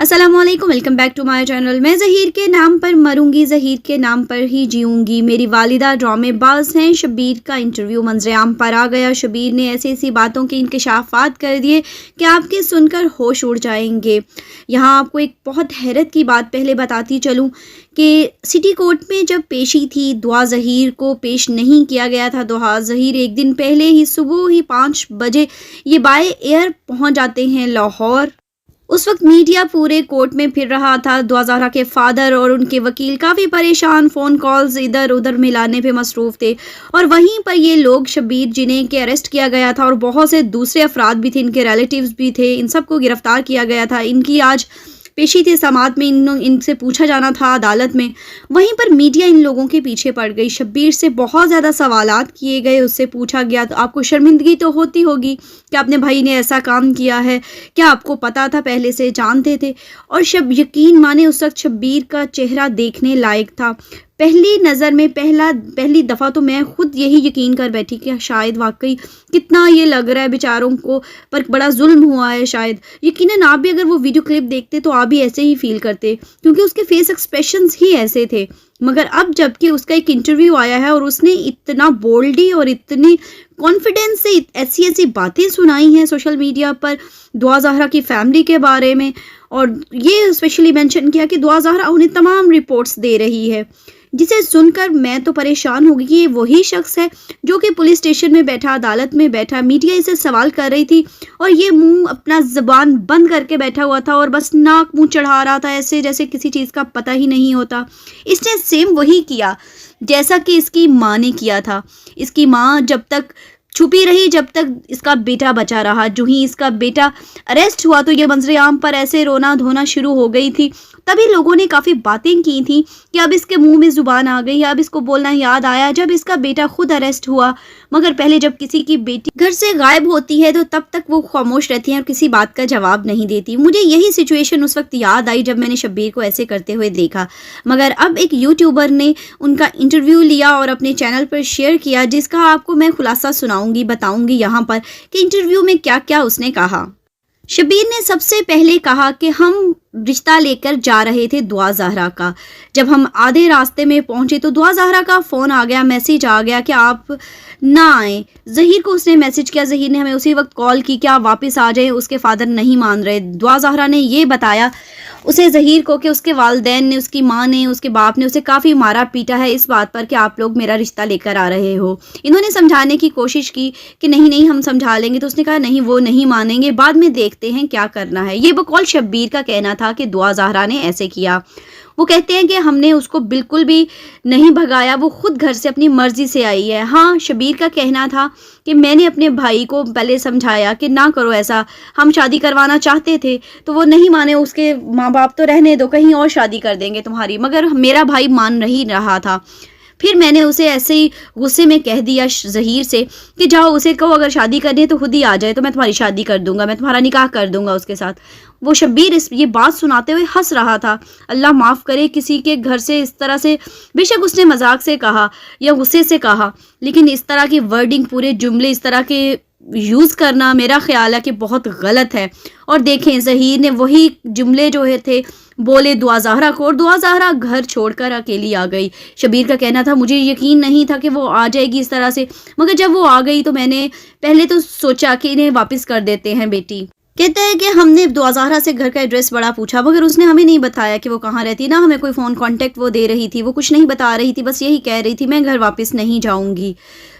السلام علیکم، welcome back to my channel. میں ظہیر کے نام پر مروں گی، ظہیر کے نام پر ہی جیوں گی، میری والدہ ڈرامے باز ہیں۔ شبیر کا انٹرویو منظر عام پر آ گیا۔ شبیر نے ایسی باتوں کے انکشافات کر دیے کہ آپ کے سن کر ہوش اڑ جائیں گے۔ یہاں آپ کو ایک بہت حیرت کی بات پہلے بتاتی چلوں کہ سٹی کورٹ میں جب پیشی تھی، دعا ظہیر کو پیش نہیں کیا گیا تھا۔ دعا ظہیر ایک دن پہلے ہی صبح ہی 5 بجے یہ بائی ایئر پہنچ جاتے ہیں لاہور۔ اس وقت میڈیا پورے کورٹ میں پھر رہا تھا۔ دعا زہرا کے فادر اور ان کے وکیل کافی پریشان، فون کالز ادھر ادھر ملانے پہ مصروف تھے، اور وہیں پر یہ لوگ شبیر جنہیں کہ اریسٹ کیا گیا تھا اور بہت سے دوسرے افراد بھی تھے، ان کے ریلیٹیوز بھی تھے، ان سب کو گرفتار کیا گیا تھا۔ ان کی آج پیشی تھی سماعت میں، ان سے پوچھا جانا تھا عدالت میں۔ وہیں پر میڈیا ان لوگوں کے پیچھے پڑ گئی۔ شبیر سے بہت زیادہ سوالات کیے گئے، اس سے پوچھا گیا تو آپ کو شرمندگی تو ہوتی ہوگی کہ اپنے بھائی نے ایسا کام کیا ہے، کیا آپ کو پتا تھا، پہلے سے جانتے تھے؟ اور یقین مانے اس وقت شبیر کا چہرہ دیکھنے لائق تھا۔ پہلی نظر میں پہلی دفعہ تو میں خود یہی یقین کر بیٹھی کہ شاید واقعی کتنا یہ لگ رہا ہے بیچاروں کو پر بڑا ظلم ہوا ہے۔ شاید یقیناً آپ بھی اگر وہ ویڈیو کلپ دیکھتے تو آپ بھی ایسے ہی فیل کرتے، کیونکہ اس کے فیس ایکسپریشنز ہی ایسے تھے۔ مگر اب جب کہ اس کا ایک انٹرویو آیا ہے اور اس نے اتنا بولڈی اور اتنی کانفیڈنس سے ایسی باتیں سنائی ہیں سوشل میڈیا پر دعا زہرا کی فیملی کے بارے میں، اور یہ اسپیشلی مینشن کیا کہ دعا زہرا انہیں تمام رپورٹس دے رہی ہے، جسے سن کر میں تو پریشان ہو گئی کہ یہ وہی شخص ہے جو کہ پولیس اسٹیشن میں بیٹھا، عدالت میں بیٹھا، میڈیا اسے سوال کر رہی تھی اور یہ منہ اپنا زبان بند کر کے بیٹھا ہوا تھا اور بس ناک منہ چڑھا رہا تھا، ایسے جیسے کسی چیز کا پتہ ہی نہیں ہوتا۔ اس نے سیم وہی کیا جیسا کہ اس کی ماں نے کیا تھا۔ اس کی ماں جب تک چھپی رہی، جب تک اس کا بیٹا بچا رہا، جو ہی اس کا بیٹا اریسٹ ہوا تو یہ منظر عام پر ایسے رونا دھونا شروع ہو گئی تھی۔ تبھی لوگوں نے کافی باتیں کی تھیں کہ اب اس کے منہ میں زبان آ گئی، اب اس کو بولنا یاد آیا جب اس کا بیٹا خود اریسٹ ہوا۔ مگر پہلے جب کسی کی بیٹی گھر سے غائب ہوتی ہے تو تب تک وہ خاموش رہتی ہیں اور کسی بات کا جواب نہیں دیتی۔ مجھے یہی سچویشن اس وقت یاد آئی جب میں نے شبیر کو ایسے کرتے ہوئے دیکھا۔ مگر اب ایک یوٹیوبر نے ان کا انٹرویو لیا اور اپنے چینل پر شیئر کیا، جس کا آپ کو میں خلاصہ سناؤں گی، بتاؤں گی یہاں پر کہ انٹرویو میں کیا کیا اس نے کہا۔ شبیر نے سب سے پہلے کہا کہ ہم رشتہ لے کر جا رہے تھے دعا زہرا کا۔ جب ہم آدھے راستے میں پہنچے تو دعا زہرا کا فون آ گیا، میسیج آ گیا کہ آپ نہ آئیں۔ ظہیر کو اس نے میسیج کیا، ظہیر نے ہمیں اسی وقت کال کی کہ آپ واپس آ جائیں، اس کے فادر نہیں مان رہے۔ دعا زہرا نے یہ بتایا اسے ظہیر کو کہ اس کے والدین نے، اس کی ماں نے، اس کے باپ نے اسے کافی مارا پیٹا ہے اس بات پر کہ آپ لوگ میرا رشتہ لے کر آ رہے ہو۔ انہوں نے سمجھانے کی کوشش کی کہ نہیں ہم سمجھا لیں گے، تو اس نے کہا نہیں وہ نہیں مانیں گے، بعد میں دیکھتے ہیں کیا کرنا ہے۔ یہ بقول شبیر کا کہنا تھا کہ دعا زہرا نے ایسے کیا۔ وہ کہتے ہیں کہ ہم نے اس کو بالکل بھی نہیں بھگایا، وہ خود گھر سے اپنی مرضی سے آئی ہے۔ ہاں، شبیر کا کہنا تھا کہ میں نے اپنے بھائی کو پہلے سمجھایا کہ نہ کرو ایسا، ہم شادی کروانا چاہتے تھے تو وہ نہیں مانے، اس کے ماں باپ تو رہنے دو، کہیں اور شادی کر دیں گے تمہاری، مگر میرا بھائی مان نہیں رہا تھا۔ پھر میں نے اسے ایسے ہی غصے میں کہہ دیا ظہیر سے کہ جاؤ اسے کہو اگر شادی کرنی ہے تو خود ہی آ جائے، تو میں تمہاری شادی کر دوں گا، میں تمہارا نکاح کر دوں گا اس کے ساتھ۔ وہ شبیر یہ بات سناتے ہوئے ہنس رہا تھا۔ اللہ معاف کرے کسی کے گھر سے اس طرح سے، بے شک اس نے مذاق سے کہا یا غصے سے کہا، لیکن اس طرح کی ورڈنگ، پورے جملے اس طرح کے یوز کرنا میرا خیال ہے کہ بہت غلط ہے۔ اور دیکھیں ظہیر نے وہی جملے جو تھے بولے دعا زہرا کو، اور دعا زہرا گھر چھوڑ کر اکیلی آ گئی۔ شبیر کا کہنا تھا مجھے یقین نہیں تھا کہ وہ آ جائے گی اس طرح سے، مگر جب وہ آ گئی تو میں نے پہلے تو سوچا کہ انہیں واپس کر دیتے ہیں بیٹی۔ کہتا ہے کہ ہم نے دعا زہرا سے گھر کا ایڈریس بڑا پوچھا، مگر اس نے ہمیں نہیں بتایا کہ وہ کہاں رہتی، نہ ہمیں کوئی فون کانٹیکٹ وہ دے رہی تھی، وہ کچھ نہیں بتا رہی تھی، بس یہی کہہ رہی تھی میں گھر واپس نہیں جاؤں گی۔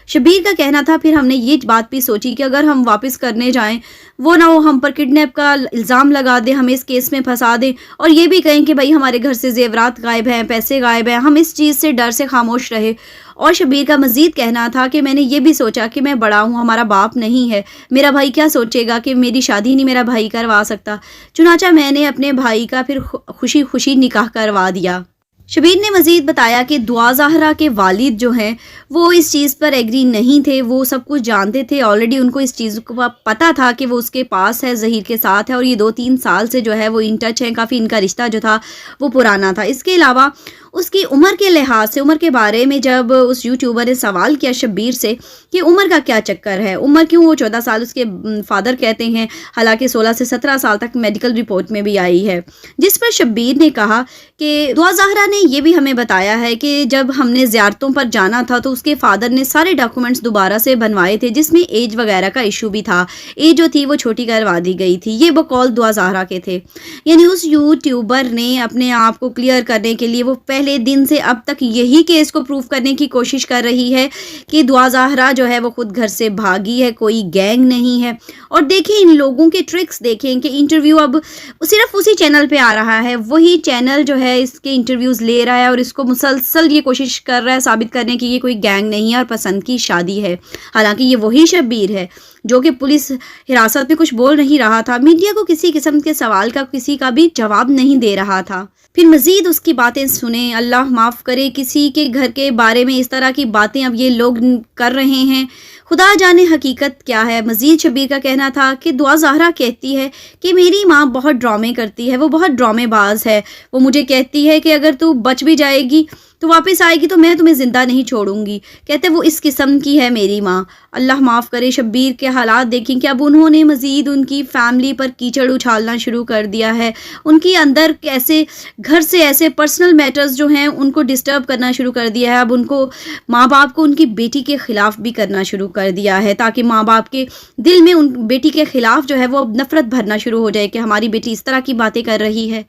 شبیر کا کہنا تھا پھر ہم نے یہ بات بھی سوچی کہ اگر ہم واپس کرنے جائیں، وہ نہ وہ ہم پر کڈنیپ کا الزام لگا دیں، ہمیں اس کیس میں پھنسا دیں، اور یہ بھی کہیں کہ بھائی ہمارے گھر سے زیورات غائب ہیں، پیسے غائب ہیں، ہم اس چیز سے ڈر سے خاموش رہے۔ اور شبیر کا مزید کہنا تھا کہ میں نے یہ بھی سوچا کہ میں بڑا ہوں، ہمارا باپ نہیں ہے، میرا بھائی کیا سوچے گا کہ میری شادی نہیں میرا بھائی کروا سکتا، چنانچہ میں نے اپنے بھائی کا پھر خوشی خوشی نکاح کروا دیا۔ شبیر نے مزید بتایا کہ دعا زہرا کے والد جو ہیں وہ اس چیز پر ایگری نہیں تھے، وہ سب کچھ جانتے تھے، آلریڈی ان کو اس چیز کو پتہ تھا کہ وہ اس کے پاس ہے، ظہیر کے ساتھ ہے، اور یہ 2-3 سال سے جو ہے وہ ان ٹچ ہیں، کافی ان کا رشتہ جو تھا وہ پرانا تھا۔ اس کے علاوہ اس کی عمر کے لحاظ سے، عمر کے بارے میں جب اس یوٹیوبر نے سوال کیا شبیر سے کہ عمر کا کیا چکر ہے، عمر کیوں وہ 14 سال اس کے فادر کہتے ہیں، حالانکہ 16 سے 17 سال تک میڈیکل رپورٹ میں بھی آئی ہے، جس پر شبیر نے کہا کہ دعا زہرا نے یہ بھی ہمیں بتایا ہے کہ جب ہم نے زیارتوں پر جانا تھا تو اس کے فادر نے سارے ڈاکومنٹس دوبارہ سے بنوائے تھے، جس میں ایج وغیرہ کا ایشو بھی تھا، ایج جو تھی وہ چھوٹی کروا دی گئی تھی، یہ بقول دعا زہرا کے تھے۔ یعنی اس یوٹیوبر نے اپنے آپ کو کلیئر کرنے کے لیے وہ پہلے دن سے اب تک یہی کیس کو پروف کرنے کی کوشش کر رہی ہے کہ دعا زہرا جو ہے وہ خود گھر سے بھاگی ہے، کوئی گینگ نہیں ہے۔ اور دیکھیں ان لوگوں کے ٹرکس، دیکھیں کہ انٹرویو اب صرف اسی چینل پہ آ رہا ہے، وہی چینل جو ہے اس کے انٹرویوز لے رہا ہے اور اس کو مسلسل یہ کوشش کر رہا ہے ثابت کرنے کی یہ کوئی گینگ نہیں ہے اور پسند کی شادی ہے، حالانکہ یہ وہی شبیر ہے جو کہ پولیس حراست میں کچھ بول نہیں رہا تھا، میڈیا کو کسی قسم کے سوال کا کسی کا بھی جواب نہیں دے رہا تھا۔ پھر مزید اس کی باتیں سنیں، اللہ معاف کرے کسی کے گھر کے بارے میں اس طرح کی باتیں اب یہ لوگ کر رہے ہیں، خدا جانے حقیقت کیا ہے۔ مزید شبیر کا کہنا تھا کہ دعا زہرا کہتی ہے کہ میری ماں بہت ڈرامے کرتی ہے، وہ بہت ڈرامے باز ہے، وہ مجھے کہتی ہے کہ اگر تو بچ بھی جائے گی تو واپس آئے گی تو میں تمہیں زندہ نہیں چھوڑوں گی، کہتے وہ اس قسم کی ہے میری ماں۔ اللہ معاف کرے شبیر کے حالات دیکھیں کہ اب انہوں نے مزید ان کی فیملی پر کیچڑ اچھالنا شروع کر دیا ہے، ان کی اندر ایسے گھر سے ایسے پرسنل میٹرز جو ہیں ان کو ڈسٹرب کرنا شروع کر دیا ہے، اب ان کو ماں باپ کو ان کی بیٹی کے خلاف بھی کرنا شروع کر دیا ہے، تاکہ ماں باپ کے دل میں ان بیٹی کے خلاف جو ہے وہ نفرت بھرنا شروع ہو جائے کہ ہماری بیٹی اس طرح کی باتیں کر رہی ہے۔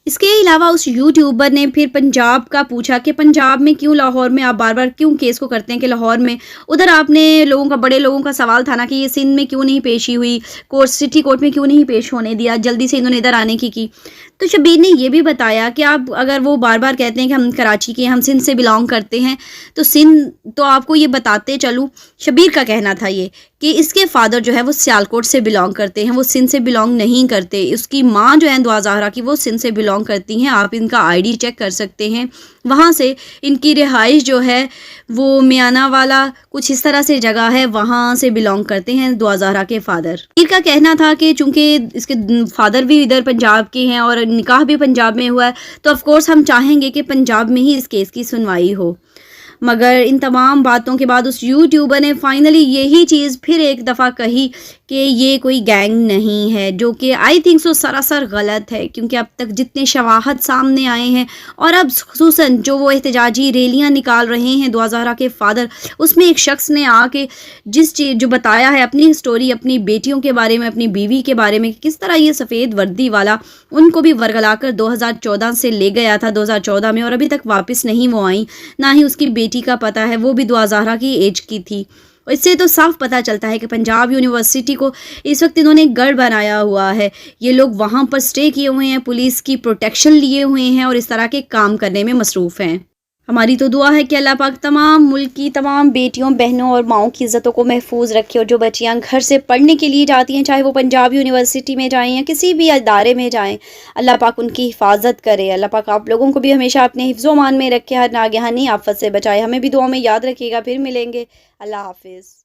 اس کے علاوہ اس یوٹیوبر نے پھر پنجاب کا پوچھا کہ پنجاب میں کیوں، لاہور میں آپ بار بار کیوں کیس کو کرتے ہیں کہ لاہور میں، ادھر آپ نے لوگوں کا، بڑے لوگوں کا سوال تھا نا کہ یہ سندھ میں کیوں نہیں پیشی ہوئی، کورٹ سٹی کورٹ میں کیوں نہیں پیش ہونے دیا، جلدی سے انہوں نے ادھر آنے کی۔ تو شبیر نے یہ بھی بتایا کہ آپ اگر وہ بار بار کہتے ہیں کہ ہم کراچی کے، ہم سندھ سے بلانگ کرتے ہیں، تو سندھ تو آپ کو یہ بتاتے چلوں، شبیر کا کہنا تھا یہ کہ اس کے فادر جو ہے وہ سیالکوٹ سے بلانگ کرتے ہیں، وہ سندھ سے بلانگ نہیں کرتے، اس کی ماں جو ہے دعا زہرا کی وہ سندھ سے بلانگ کرتی ہیں، آپ ان کا آئی ڈی چیک کر سکتے ہیں، وہاں سے ان کی رہائش جو ہے وہ میانہ والا کچھ اس طرح سے جگہ ہے، وہاں سے بلانگ کرتے ہیں دعا زہرا کے فادر۔ ان کا کہنا تھا کہ چونکہ اس کے فادر بھی ادھر پنجاب کے ہیں اور نکاح بھی پنجاب میں ہوا ہے تو آف کورس ہم چاہیں گے کہ پنجاب میں ہی اس کیس کی سنوائی ہو، مگر ان تمام باتوں کے بعد اس یوٹیوبر نے فائنلی یہی چیز پھر ایک دفعہ کہی کہ یہ کوئی گینگ نہیں ہے، جو کہ آئی تھنک سو سراسر غلط ہے، کیونکہ اب تک جتنے شواہد سامنے آئے ہیں اور اب خصوصاً جو وہ احتجاجی ریلیاں نکال رہے ہیں دعا زہرا کے فادر، اس میں ایک شخص نے آ کے جس چیز جو بتایا ہے اپنی سٹوری، اپنی بیٹیوں کے بارے میں، اپنی بیوی کے بارے میں، کس طرح یہ سفید وردی والا ان کو بھی ورگلا کر 2014 سے لے گیا تھا 2014 میں، اور ابھی تک واپس نہیں وہ آئیں، نہ ہی اس کی بیٹی کا پتہ ہے، وہ بھی دعا زہرا کی ایج کی تھی۔ اس سے تو صاف پتہ چلتا ہے کہ پنجاب یونیورسٹی کو اس وقت انہوں نے گڑھ بنایا ہوا ہے، یہ لوگ وہاں پر سٹے کیے ہوئے ہیں، پولیس کی پروٹیکشن لیے ہوئے ہیں اور اس طرح کے کام کرنے میں مصروف ہیں۔ ہماری تو دعا ہے کہ اللہ پاک تمام ملک کی تمام بیٹیوں، بہنوں اور ماؤں کی عزتوں کو محفوظ رکھے، اور جو بچیاں گھر سے پڑھنے کے لیے جاتی ہیں، چاہے وہ پنجاب یونیورسٹی میں جائیں یا کسی بھی ادارے میں جائیں، اللہ پاک ان کی حفاظت کرے، اللہ پاک آپ لوگوں کو بھی ہمیشہ اپنے حفظ و امان میں رکھے، ہر ناگہانی آفت سے بچائے۔ ہمیں بھی دعاؤں میں یاد رکھیے گا، پھر ملیں گے، اللہ حافظ۔